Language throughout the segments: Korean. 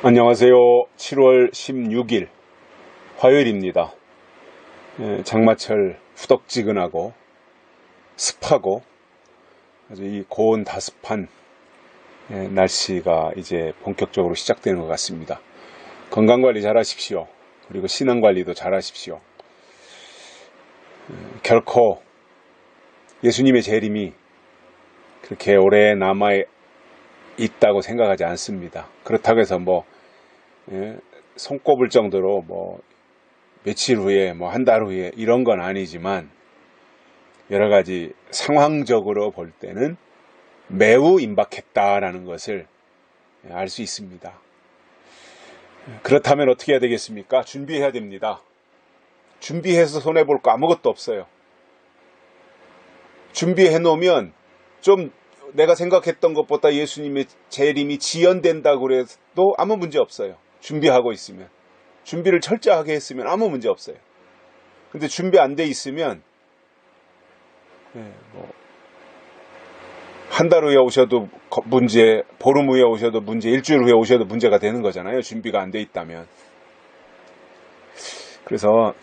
안녕하세요. 7월 16일 화요일입니다. 장마철 후덥지근하고 습하고 아주 이 고온 다습한 날씨가 이제 본격적으로 시작되는 것 같습니다. 건강관리 잘 하십시오. 그리고 신앙관리도 잘 하십시오. 결코 예수님의 재림이 그렇게 오래 남아 있다고 생각하지 않습니다. 그렇다고 해서 손꼽을 정도로 며칠 후에 한 달 후에 이런 건 아니지만 여러 가지 상황적으로 볼 때는 매우 임박했다라는 것을 알 수 있습니다. 그렇다면 어떻게 해야 되겠습니까? 준비해야 됩니다. 준비해서 손해볼 거 아무것도 없어요. 준비해 놓으면 좀 내가 생각했던 것보다 예수님의 재림이 지연된다고 해도 아무 문제 없어요. 준비하고 있으면. 준비를 철저하게 했으면 아무 문제 없어요. 근데 준비 안 돼 있으면 한 달 후에 오셔도 문제, 보름 후에 오셔도 문제, 일주일 후에 오셔도 문제가 되는 거잖아요. 준비가 안 돼 있다면. 그래서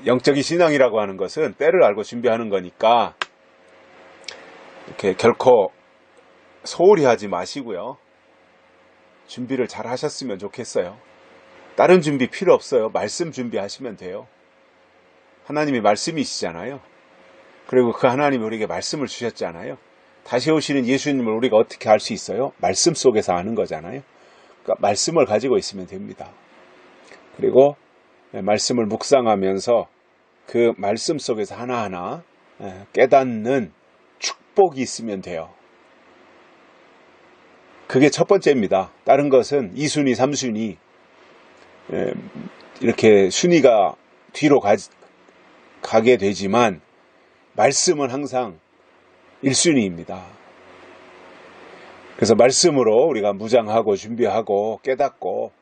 영적인 신앙이라고 하는 것은 때를 알고 준비하는 거니까 이렇게 결코 소홀히 하지 마시고요. 준비를 잘 하셨으면 좋겠어요. 다른 준비 필요 없어요. 말씀 준비하시면 돼요. 하나님이 말씀이시잖아요. 그리고 그 하나님이 우리에게 말씀을 주셨잖아요. 다시 오시는 예수님을 우리가 어떻게 알 수 있어요? 말씀 속에서 아는 거잖아요. 그러니까 말씀을 가지고 있으면 됩니다. 그리고 말씀을 묵상하면서 그 말씀 속에서 하나하나 깨닫는 축복이 있으면 돼요. 그게 첫 번째입니다. 다른 것은 2순위, 3순위 이렇게 순위가 뒤로 가게 되지만 말씀은 항상 1순위입니다. 그래서 말씀으로 우리가 무장하고 준비하고 깨닫고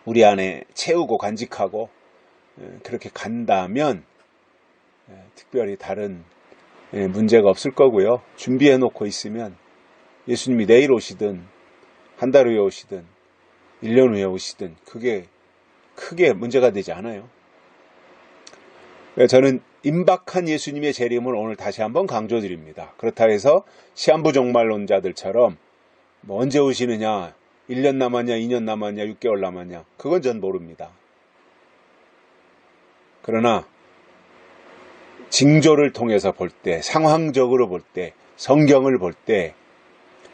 우리 안에 채우고 간직하고 그렇게 간다면 특별히 다른 문제가 없을 거고요. 준비해 놓고 있으면 예수님이 내일 오시든 한 달 후에 오시든 1년 후에 오시든 그게 크게 문제가 되지 않아요. 저는 임박한 예수님의 재림을 오늘 다시 한번 강조드립니다. 그렇다 해서 시한부 종말론자들처럼 언제 오시느냐, 1년 남았냐, 2년 남았냐, 6개월 남았냐, 그건 전 모릅니다. 그러나 징조를 통해서 볼 때, 상황적으로 볼 때, 성경을 볼 때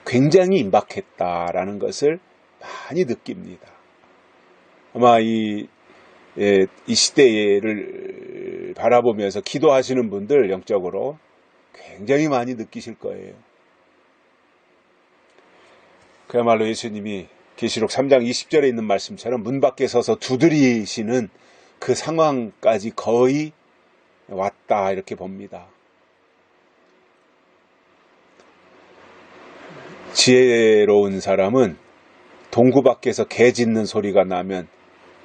굉장히 임박했다라는 것을 많이 느낍니다. 아마 이 시대를 바라보면서 기도하시는 분들 영적으로 굉장히 많이 느끼실 거예요. 그야말로 예수님이 계시록 3장 20절에 있는 말씀처럼 문 밖에 서서 두드리시는 그 상황까지 거의 왔다 이렇게 봅니다. 지혜로운 사람은 동구 밖에서 개 짖는 소리가 나면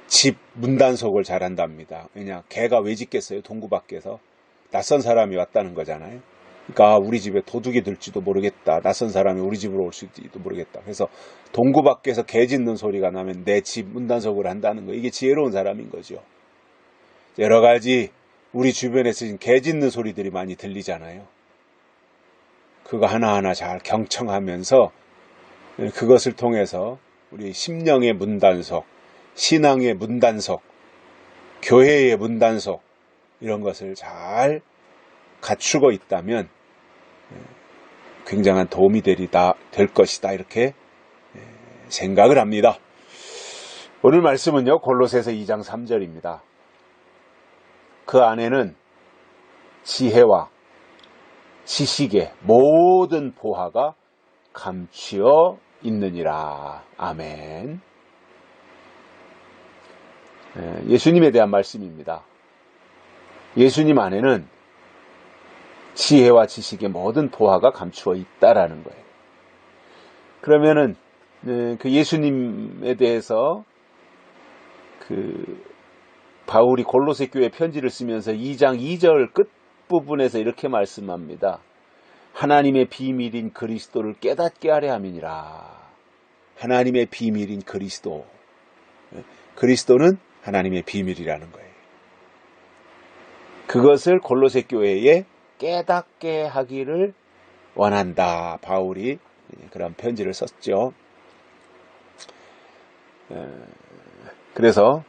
집 문단속을 잘한답니다. 왜냐, 개가 왜 짖겠어요? 동구 밖에서 낯선 사람이 왔다는 거잖아요. 그러니까 우리 집에 도둑이 들지도 모르겠다. 낯선 사람이 우리 집으로 올 수도 모르겠다. 그래서 동구 밖에서 개 짖는 소리가 나면 내 집 문단속을 한다는 거. 이게 지혜로운 사람인 거죠. 여러 가지 우리 주변에서 개 짖는 소리들이 많이 들리잖아요. 그거 하나하나 잘 경청하면서 그것을 통해서 우리 심령의 문단속, 신앙의 문단속, 교회의 문단속 이런 것을 잘 갖추고 있다면 굉장한 도움이 될 것이다 이렇게 생각을 합니다. 오늘 말씀은요, 골로새서 2장 3절입니다. 그 안에는 지혜와 지식의 모든 보화가 감추어 있느니라. 아멘. 예수님에 대한 말씀입니다. 예수님 안에는 지혜와 지식의 모든 보화가 감추어 있다라는 거예요. 그러면은 그 예수님에 대해서 바울이 골로새 교회 편지를 쓰면서 2장 2절 끝부분에서 이렇게 말씀합니다. 하나님의 비밀인 그리스도를 깨닫게 하려 함이니라. 하나님의 비밀인 그리스도. 그리스도는 하나님의 비밀이라는 거예요. 그것을 골로새 교회에 깨닫게 하기를 원한다. 바울이 그런 편지를 썼죠. 그래서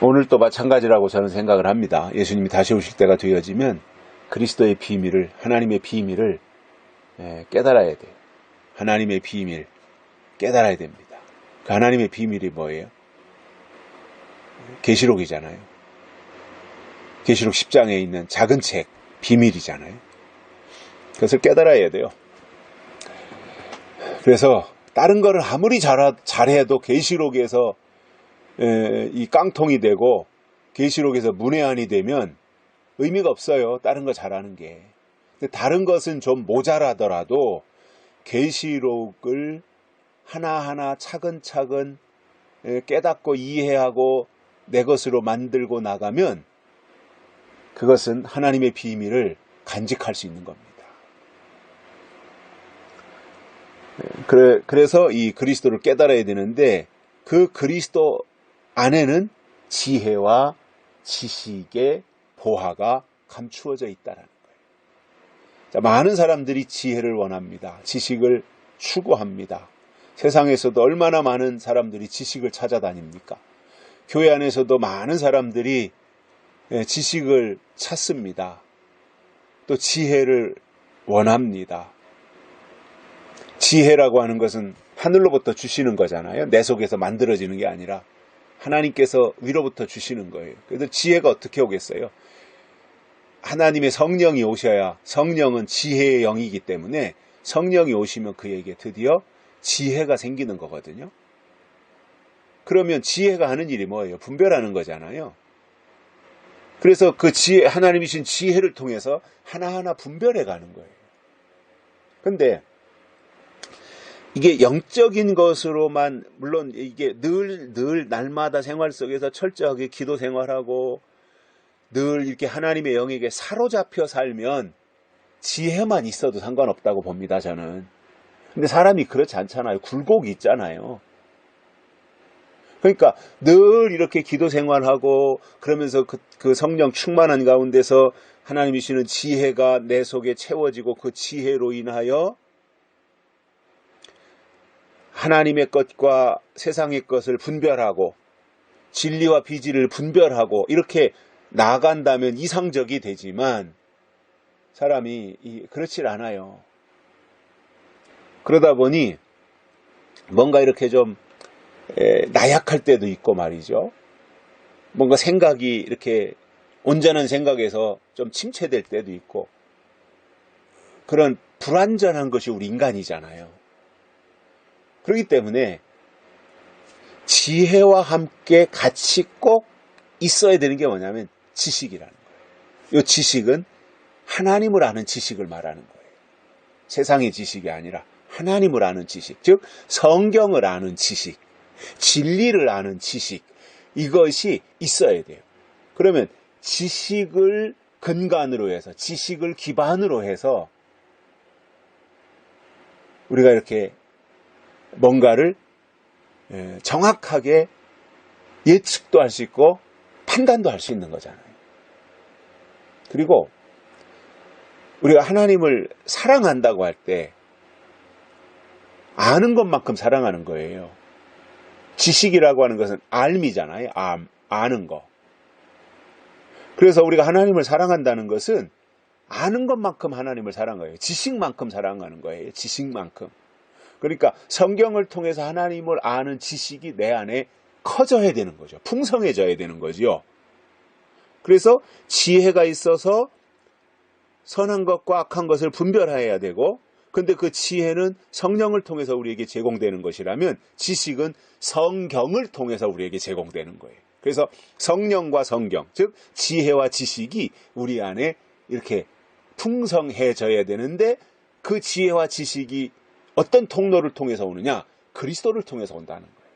오늘도 마찬가지라고 저는 생각을 합니다. 예수님이 다시 오실 때가 되어지면 그리스도의 비밀을, 하나님의 비밀을 깨달아야 돼요. 하나님의 비밀 깨달아야 됩니다. 그 하나님의 비밀이 뭐예요? 계시록이잖아요. 계시록 10장에 있는 작은 책, 비밀이잖아요. 그것을 깨달아야 돼요. 그래서 다른 거를 아무리 잘해도 계시록에서 이 깡통이 되고 계시록에서 문외한이 되면 의미가 없어요. 다른 거 잘하는 게. 근데 다른 것은 좀 모자라더라도 계시록을 하나하나 차근차근 깨닫고 이해하고 내 것으로 만들고 나가면 그것은 하나님의 비밀을 간직할 수 있는 겁니다. 그래서 이 그리스도를 깨달아야 되는데 그 그리스도 안에는 지혜와 지식의 보화가 감추어져 있다는 거예요. 자, 많은 사람들이 지혜를 원합니다. 지식을 추구합니다. 세상에서도 얼마나 많은 사람들이 지식을 찾아다닙니까? 교회 안에서도 많은 사람들이 지식을 찾습니다. 또 지혜를 원합니다. 지혜라고 하는 것은 하늘로부터 주시는 거잖아요. 내 속에서 만들어지는 게 아니라 하나님께서 위로부터 주시는 거예요. 그래서 지혜가 어떻게 오겠어요? 하나님의 성령이 오셔야, 성령은 지혜의 영이기 때문에 성령이 오시면 그에게 드디어 지혜가 생기는 거거든요. 그러면 지혜가 하는 일이 뭐예요? 분별하는 거잖아요. 그래서 그 지혜, 하나님이신 지혜를 통해서 하나하나 분별해 가는 거예요. 근데 이게 영적인 것으로만, 물론 이게 늘 날마다 생활 속에서 철저하게 기도 생활하고 늘 이렇게 하나님의 영에게 사로잡혀 살면 지혜만 있어도 상관없다고 봅니다, 저는. 근데 사람이 그렇지 않잖아요. 굴곡이 있잖아요. 그러니까 늘 이렇게 기도 생활하고 그러면서 그 성령 충만한 가운데서 하나님이 주시는 지혜가 내 속에 채워지고 그 지혜로 인하여 하나님의 것과 세상의 것을 분별하고 진리와 비질을 분별하고 이렇게 나아간다면 이상적이 되지만 사람이 그렇질 않아요. 그러다 보니 뭔가 이렇게 좀 나약할 때도 있고 말이죠. 뭔가 생각이 이렇게 온전한 생각에서 좀 침체될 때도 있고 그런 불완전한 것이 우리 인간이잖아요. 그렇기 때문에 지혜와 함께 같이 꼭 있어야 되는 게 뭐냐면 지식이라는 거예요. 이 지식은 하나님을 아는 지식을 말하는 거예요. 세상의 지식이 아니라 하나님을 아는 지식, 즉 성경을 아는 지식, 진리를 아는 지식, 이것이 있어야 돼요. 그러면 지식을 근간으로 해서, 지식을 기반으로 해서 우리가 이렇게 뭔가를 정확하게 예측도 할 수 있고 판단도 할 수 있는 거잖아요. 그리고 우리가 하나님을 사랑한다고 할 때 아는 것만큼 사랑하는 거예요. 지식이라고 하는 것은 알미잖아요. 아는 거. 그래서 우리가 하나님을 사랑한다는 것은 아는 것만큼 하나님을 사랑하는 거예요. 지식만큼 사랑하는 거예요. 지식만큼. 그러니까 성경을 통해서 하나님을 아는 지식이 내 안에 커져야 되는 거죠. 풍성해져야 되는 거죠. 그래서 지혜가 있어서 선한 것과 악한 것을 분별해야 되고, 근데 그 지혜는 성령을 통해서 우리에게 제공되는 것이라면 지식은 성경을 통해서 우리에게 제공되는 거예요. 그래서 성령과 성경, 즉 지혜와 지식이 우리 안에 이렇게 풍성해져야 되는데 그 지혜와 지식이 어떤 통로를 통해서 오느냐? 그리스도를 통해서 온다는 거예요.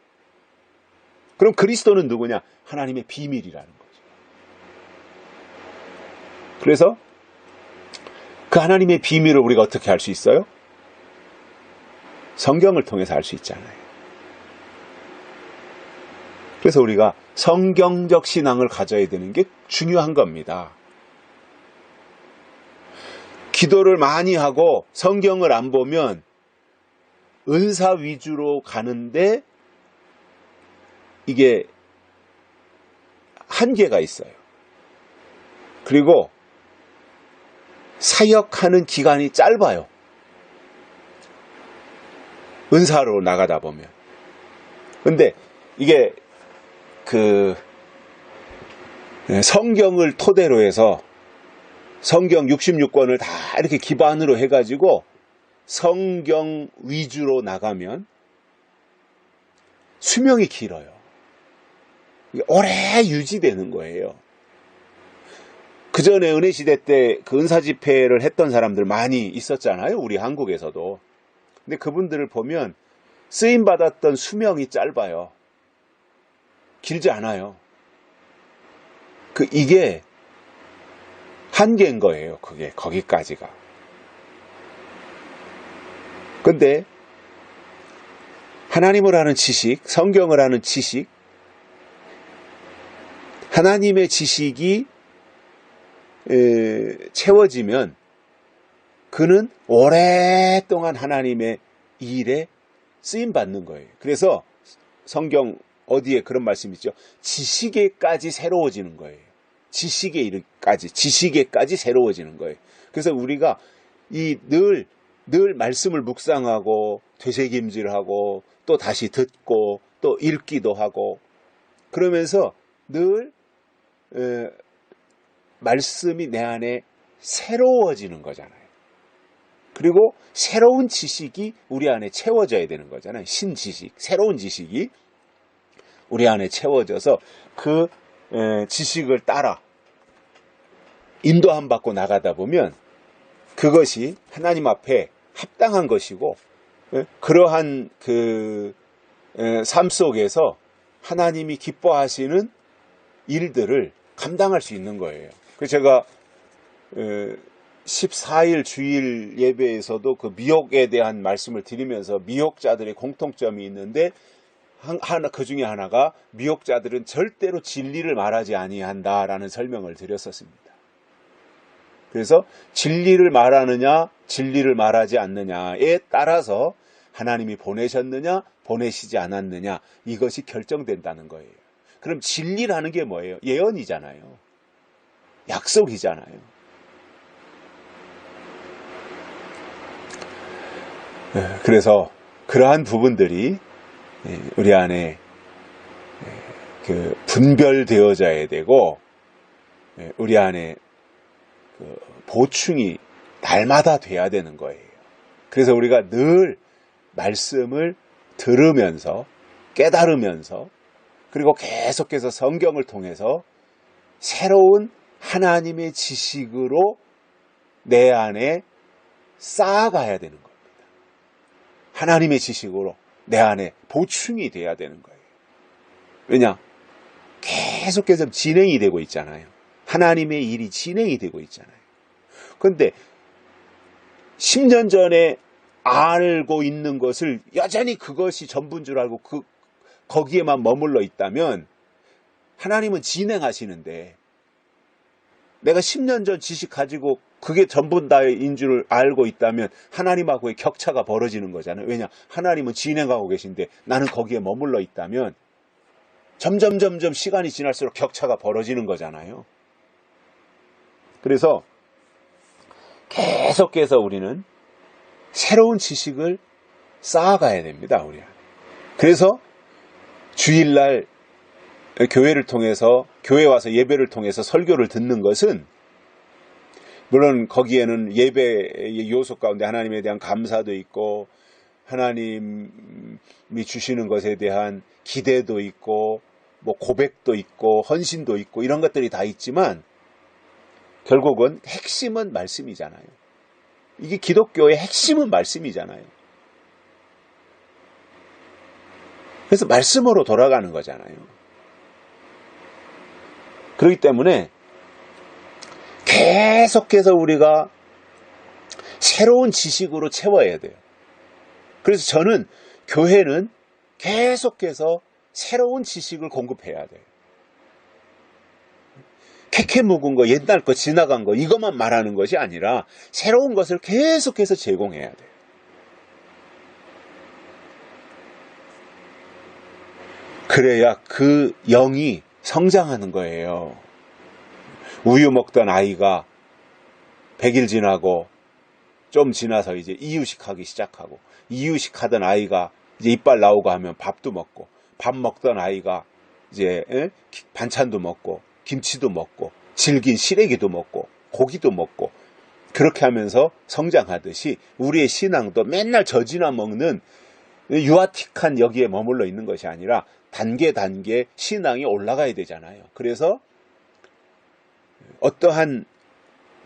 그럼 그리스도는 누구냐? 하나님의 비밀이라는 거죠. 그래서 그 하나님의 비밀을 우리가 어떻게 알 수 있어요? 성경을 통해서 알 수 있잖아요. 그래서 우리가 성경적 신앙을 가져야 되는 게 중요한 겁니다. 기도를 많이 하고 성경을 안 보면 은사 위주로 가는데 이게 한계가 있어요. 그리고 사역하는 기간이 짧아요. 은사로 나가다 보면. 근데 이게 성경을 토대로 해서 성경 66권을 다 이렇게 기반으로 해가지고 성경 위주로 나가면 수명이 길어요. 오래 유지되는 거예요. 그 전에 은혜시대 때 그 은사 집회를 했던 사람들 많이 있었잖아요. 우리 한국에서도. 근데 그분들을 보면 쓰임받았던 수명이 짧아요. 길지 않아요. 이게 한계인 거예요. 그게 거기까지가. 근데 하나님을 아는 지식, 성경을 아는 지식, 하나님의 지식이 채워지면 그는 오랫동안 하나님의 일에 쓰임받는 거예요. 그래서 성경 어디에 그런 말씀이 있죠. 지식에까지 새로워지는 거예요. 지식에까지 새로워지는 거예요. 그래서 우리가 늘 말씀을 묵상하고 되새김질하고 또 다시 듣고 또 읽기도 하고 그러면서 늘 말씀이 내 안에 새로워지는 거잖아요. 그리고 새로운 지식이 우리 안에 채워져야 되는 거잖아요. 신지식, 새로운 지식이 우리 안에 채워져서 그 지식을 따라 인도함 받고 나가다 보면 그것이 하나님 앞에 합당한 것이고 그러한 삶 속에서 하나님이 기뻐하시는 일들을 감당할 수 있는 거예요. 그래서 제가 14일 주일 예배에서도 그 미혹에 대한 말씀을 드리면서 미혹자들의 공통점이 있는데 그 중에 하나가 미혹자들은 절대로 진리를 말하지 아니한다라는 설명을 드렸었습니다. 그래서 진리를 말하느냐 진리를 말하지 않느냐에 따라서 하나님이 보내셨느냐 보내시지 않았느냐 이것이 결정된다는 거예요. 그럼 진리라는 게 뭐예요? 예언이잖아요. 약속이잖아요. 그래서 그러한 부분들이 우리 안에 분별되어져야 되고 우리 안에 보충이 날마다 돼야 되는 거예요. 그래서 우리가 늘 말씀을 들으면서 깨달으면서 그리고 계속해서 성경을 통해서 새로운 하나님의 지식으로 내 안에 쌓아가야 되는 겁니다. 하나님의 지식으로 내 안에 보충이 돼야 되는 거예요. 왜냐? 계속해서 진행이 되고 있잖아요. 하나님의 일이 진행이 되고 있잖아요. 그런데 10년 전에 알고 있는 것을 여전히 그것이 전부인 줄 알고 거기에만 머물러 있다면 하나님은 진행하시는데 내가 10년 전 지식 가지고 그게 전부 다인 줄 알고 있다면 하나님하고의 격차가 벌어지는 거잖아요. 왜냐? 하나님은 진행하고 계신데 나는 거기에 머물러 있다면 점점 시간이 지날수록 격차가 벌어지는 거잖아요. 그래서 계속해서 우리는 새로운 지식을 쌓아가야 됩니다. 우리 안에. 그래서 주일날 교회를 통해서 교회 와서 예배를 통해서 설교를 듣는 것은 물론 거기에는 예배의 요소 가운데 하나님에 대한 감사도 있고 하나님이 주시는 것에 대한 기대도 있고 뭐 고백도 있고 헌신도 있고 이런 것들이 다 있지만 결국은 핵심은 말씀이잖아요. 이게 기독교의 핵심은 말씀이잖아요. 그래서 말씀으로 돌아가는 거잖아요. 그렇기 때문에 계속해서 우리가 새로운 지식으로 채워야 돼요. 그래서 저는 교회는 계속해서 새로운 지식을 공급해야 돼요. 캐캐 묵은 거, 옛날 거, 지나간 거 이것만 말하는 것이 아니라 새로운 것을 계속해서 제공해야 돼요. 그래야 그 영이 성장하는 거예요. 우유 먹던 아이가 100일 지나고 좀 지나서 이제 이유식 하기 시작하고, 이유식 하던 아이가 이제 이빨 나오고 하면 밥도 먹고, 밥 먹던 아이가 이제 반찬도 먹고 김치도 먹고 질긴 시래기도 먹고 고기도 먹고, 그렇게 하면서 성장하듯이 우리의 신앙도 맨날 젖이나 먹는 유아틱한 여기에 머물러 있는 것이 아니라 단계 신앙이 올라가야 되잖아요. 그래서 어떠한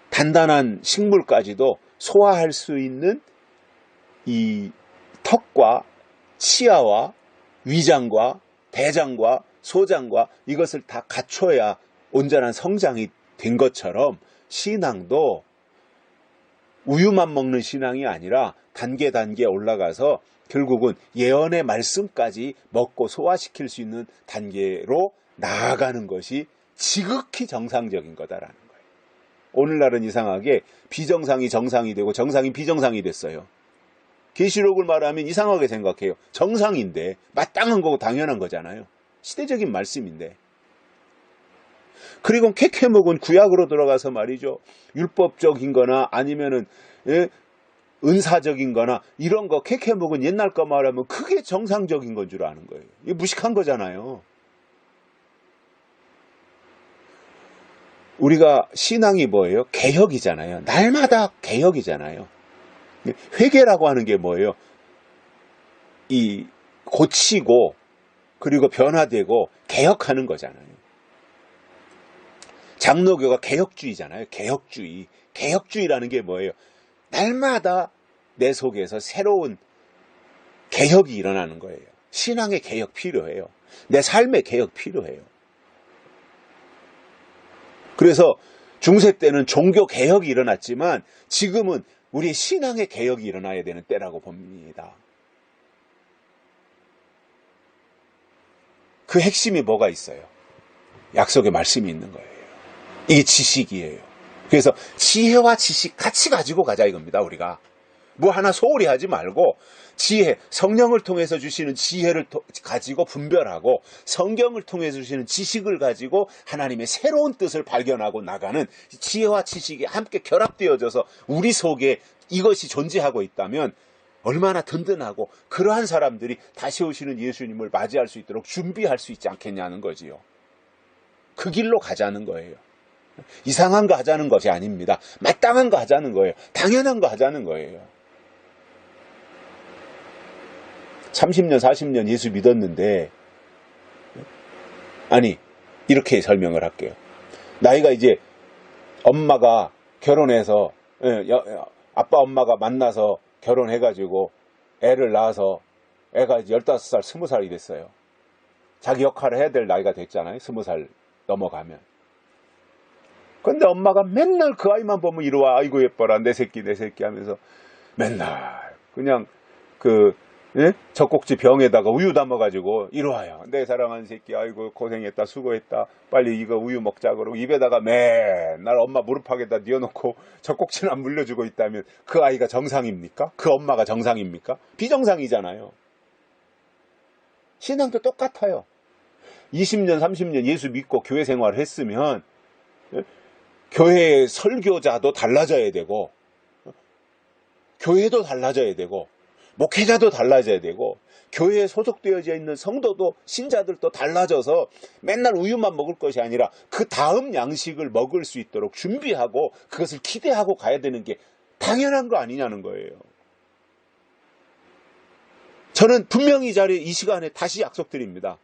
단단한 식물까지도 소화할 수 있는 이 턱과 치아와 위장과 대장과 소장과 이것을 다 갖춰야 온전한 성장이 된 것처럼, 신앙도 우유만 먹는 신앙이 아니라 단계 올라가서 결국은 예언의 말씀까지 먹고 소화시킬 수 있는 단계로 나아가는 것이 지극히 정상적인 거다라는 거예요. 오늘날은 이상하게 비정상이 정상이 되고 정상이 비정상이 됐어요. 계시록을 말하면 이상하게 생각해요. 정상인데 마땅한 거고 당연한 거잖아요. 시대적인 말씀인데. 그리고 캐캐묵은 구약으로 들어가서 말이죠, 율법적인 거나 아니면은 은사적인 거나 이런 거 캐캐묵은 옛날 거 말하면 그게 정상적인 건 줄 아는 거예요. 이게 무식한 거잖아요. 우리가 신앙이 뭐예요? 개혁이잖아요. 날마다 개혁이잖아요. 회개라고 하는 게 뭐예요? 이 고치고 그리고 변화되고 개혁하는 거잖아요. 장로교가 개혁주의잖아요. 개혁주의. 개혁주의라는 게 뭐예요? 날마다 내 속에서 새로운 개혁이 일어나는 거예요. 신앙의 개혁 필요해요. 내 삶의 개혁 필요해요. 그래서 중세 때는 종교 개혁이 일어났지만 지금은 우리 신앙의 개혁이 일어나야 되는 때라고 봅니다. 그 핵심이 뭐가 있어요? 약속의 말씀이 있는 거예요. 이게 지식이에요. 그래서 지혜와 지식 같이 가지고 가자 이겁니다. 우리가 뭐 하나 소홀히 하지 말고 지혜, 성령을 통해서 주시는 지혜를 가지고 분별하고 성경을 통해서 주시는 지식을 가지고 하나님의 새로운 뜻을 발견하고 나가는 지혜와 지식이 함께 결합되어져서 우리 속에 이것이 존재하고 있다면 얼마나 든든하고, 그러한 사람들이 다시 오시는 예수님을 맞이할 수 있도록 준비할 수 있지 않겠냐는 거지요. 그 길로 가자는 거예요. 이상한 거 하자는 것이 아닙니다. 마땅한 거 하자는 거예요. 당연한 거 하자는 거예요. 30년, 40년 예수 믿었는데, 아니, 이렇게 설명을 할게요. 나이가 이제 엄마가 결혼해서, 아빠 엄마가 만나서 결혼해가지고 애를 낳아서 애가 이제 15살, 20살이 됐어요. 자기 역할을 해야 될 나이가 됐잖아요. 20살 넘어가면. 근데 엄마가 맨날 그 아이만 보면 이리와, 아이고 예뻐라, 내 새끼 하면서 맨날 그냥 젖꼭지 병에다가 우유 담아가지고 이리와요, 내 사랑하는 새끼, 아이고 고생했다, 수고했다, 빨리 이거 우유 먹자 그러고 입에다가 맨날 엄마 무릎팍에다 뉘어놓고 젖꼭지는 안 물려주고 있다면 그 아이가 정상입니까? 그 엄마가 정상입니까? 비정상이잖아요. 신앙도 똑같아요. 20년 30년 예수 믿고 교회 생활을 했으면 교회의 설교자도 달라져야 되고, 교회도 달라져야 되고, 목회자도 달라져야 되고, 교회에 소속되어져 있는 성도도, 신자들도 달라져서 맨날 우유만 먹을 것이 아니라 그 다음 양식을 먹을 수 있도록 준비하고 그것을 기대하고 가야 되는 게 당연한 거 아니냐는 거예요. 저는 분명히 이 시간에 다시 약속드립니다.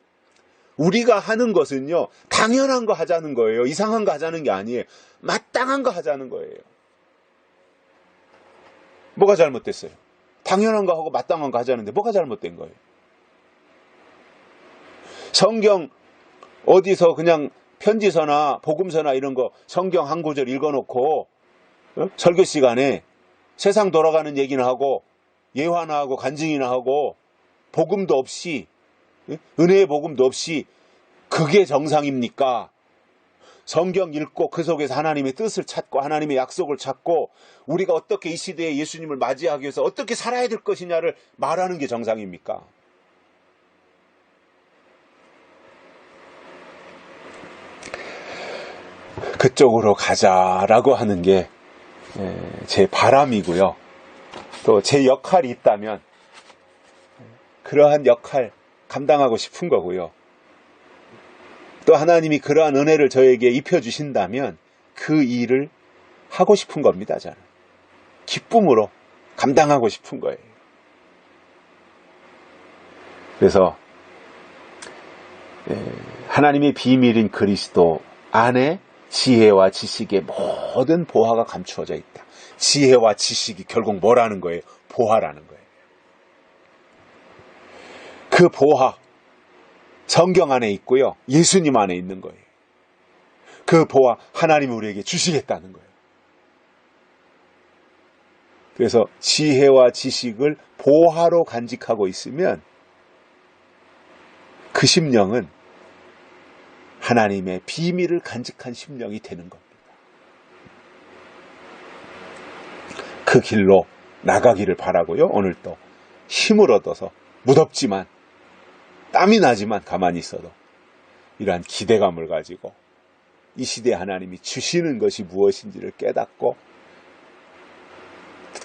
우리가 하는 것은요, 당연한 거 하자는 거예요. 이상한 거 하자는 게 아니에요. 마땅한 거 하자는 거예요. 뭐가 잘못됐어요? 당연한 거 하고 마땅한 거 하자는데 뭐가 잘못된 거예요? 성경 어디서 그냥 편지서나 복음서나 이런 거 성경 한 구절 읽어놓고 설교 시간에 세상 돌아가는 얘기는 하고 예화나 하고 간증이나 하고 복음도 없이, 은혜의 복음도 없이 그게 정상입니까? 성경 읽고 그 속에서 하나님의 뜻을 찾고 하나님의 약속을 찾고 우리가 어떻게 이 시대에 예수님을 맞이하기 위해서 어떻게 살아야 될 것이냐를 말하는 게 정상입니까? 그쪽으로 가자라고 하는 게 제 바람이고요. 또 제 역할이 있다면 그러한 역할 감당하고 싶은 거고요. 또 하나님이 그러한 은혜를 저에게 입혀주신다면 그 일을 하고 싶은 겁니다. 저는 기쁨으로 감당하고 싶은 거예요. 그래서 하나님의 비밀인 그리스도 안에 지혜와 지식의 모든 보화가 감추어져 있다. 지혜와 지식이 결국 뭐라는 거예요? 보화라는 거예요. 그 보화, 성경 안에 있고요. 예수님 안에 있는 거예요. 그 보화, 하나님이 우리에게 주시겠다는 거예요. 그래서 지혜와 지식을 보화로 간직하고 있으면 그 심령은 하나님의 비밀을 간직한 심령이 되는 겁니다. 그 길로 나가기를 바라고요. 오늘도 힘을 얻어서 무덥지만 땀이 나지만 가만히 있어도 이러한 기대감을 가지고 이 시대에 하나님이 주시는 것이 무엇인지를 깨닫고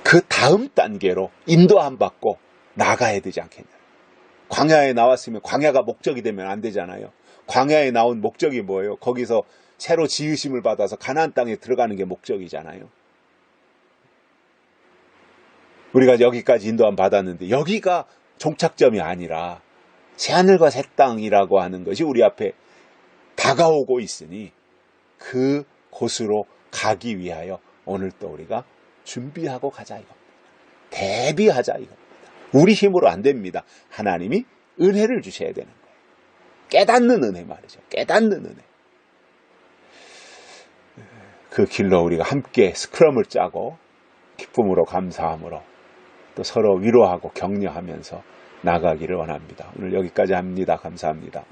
그 다음 단계로 인도함 받고 나가야 되지 않겠냐. 광야에 나왔으면 광야가 목적이 되면 안 되잖아요. 광야에 나온 목적이 뭐예요? 거기서 새로 지으심을 받아서 가나안 땅에 들어가는 게 목적이잖아요. 우리가 여기까지 인도함 받았는데 여기가 종착점이 아니라 새하늘과 새 땅이라고 하는 것이 우리 앞에 다가오고 있으니 그 곳으로 가기 위하여 오늘 또 우리가 준비하고 가자 이겁니다. 대비하자 이겁니다. 우리 힘으로 안 됩니다. 하나님이 은혜를 주셔야 되는 거예요. 깨닫는 은혜 말이죠. 깨닫는 은혜. 그 길로 우리가 함께 스크럼을 짜고 기쁨으로 감사함으로 또 서로 위로하고 격려하면서 나가기를 원합니다. 오늘 여기까지 합니다. 감사합니다.